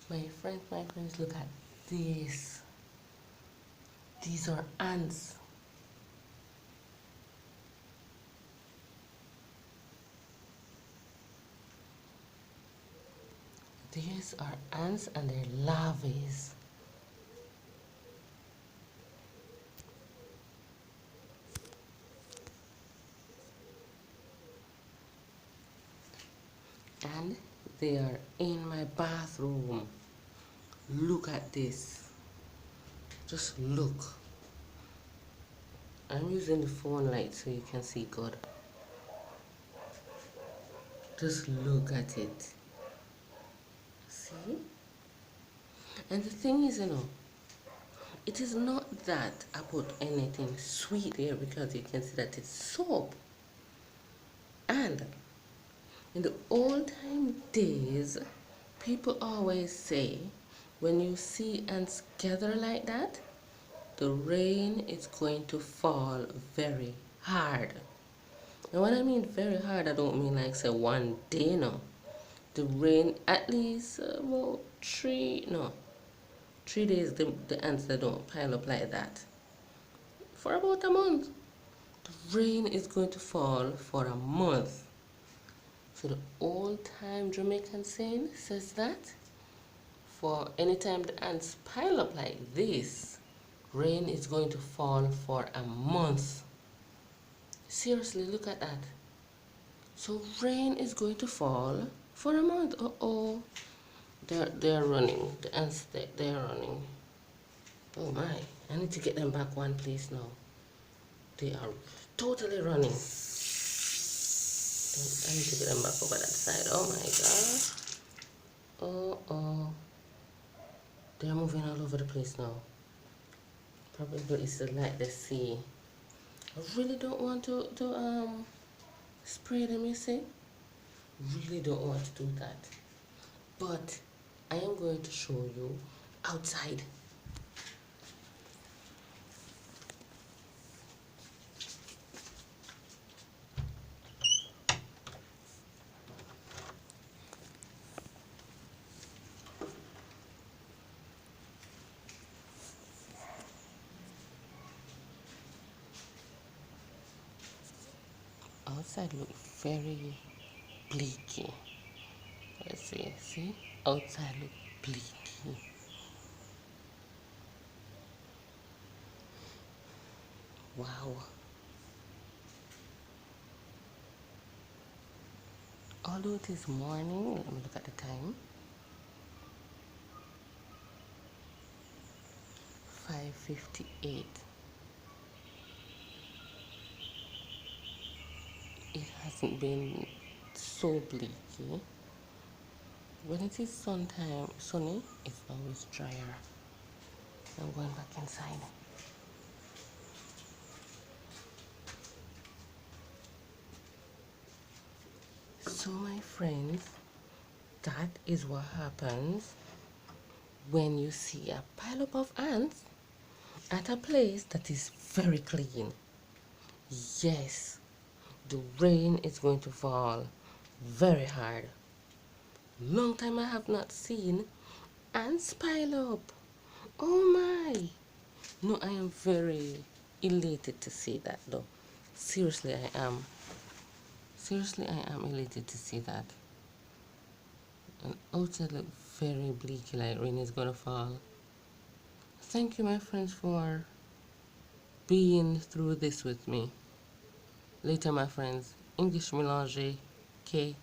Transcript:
My friends, look at this. These are ants. These are ants and their larvae. And they are in my bathroom. Look at this. Just look. I'm using the phone light so you can see good. Just look at it. See? And the thing is, it is not that I put anything sweet here because you can see that it's soap. And in the old time days, people always say when you see ants gather like that, the rain is going to fall very hard. And when I mean very hard, I don't mean like say one day, no. The rain at least about 3 days, the ants they don't pile up like that. For about a month. The rain is going to fall for a month. So the old time Jamaican saying says that for any time the ants pile up like this, rain is going to fall for a month. Seriously, look at that. So rain is going to fall for a month. Uh-oh. They're running. The ants, they're running. Oh my. I need to get them back one place now. They are totally running. I need to get them back over that side. Oh my gosh. Oh. They're moving all over the place now. Probably it's the light they see. I really don't want to spray them, you see. Really don't want to do that. But I am going to show you outside. Outside look very bleaky. Let's see? Outside look bleaky. Wow. Although it is morning, let me look at the time. 5:58. It hasn't been so bleaky. When it is sunny, it's always drier. I'm going back inside. So my friends, that is what happens when you see a pileup of ants at a place that is very clean. Yes, the rain is going to fall very hard. Long time I have not seen ants pile up. Oh my! No, I am very elated to see that though. Seriously, I am. Seriously, I am elated to see that. And outside look very bleak, like rain is gonna fall. Thank you, my friends, for being through this with me. Later, my friends. English Melange K.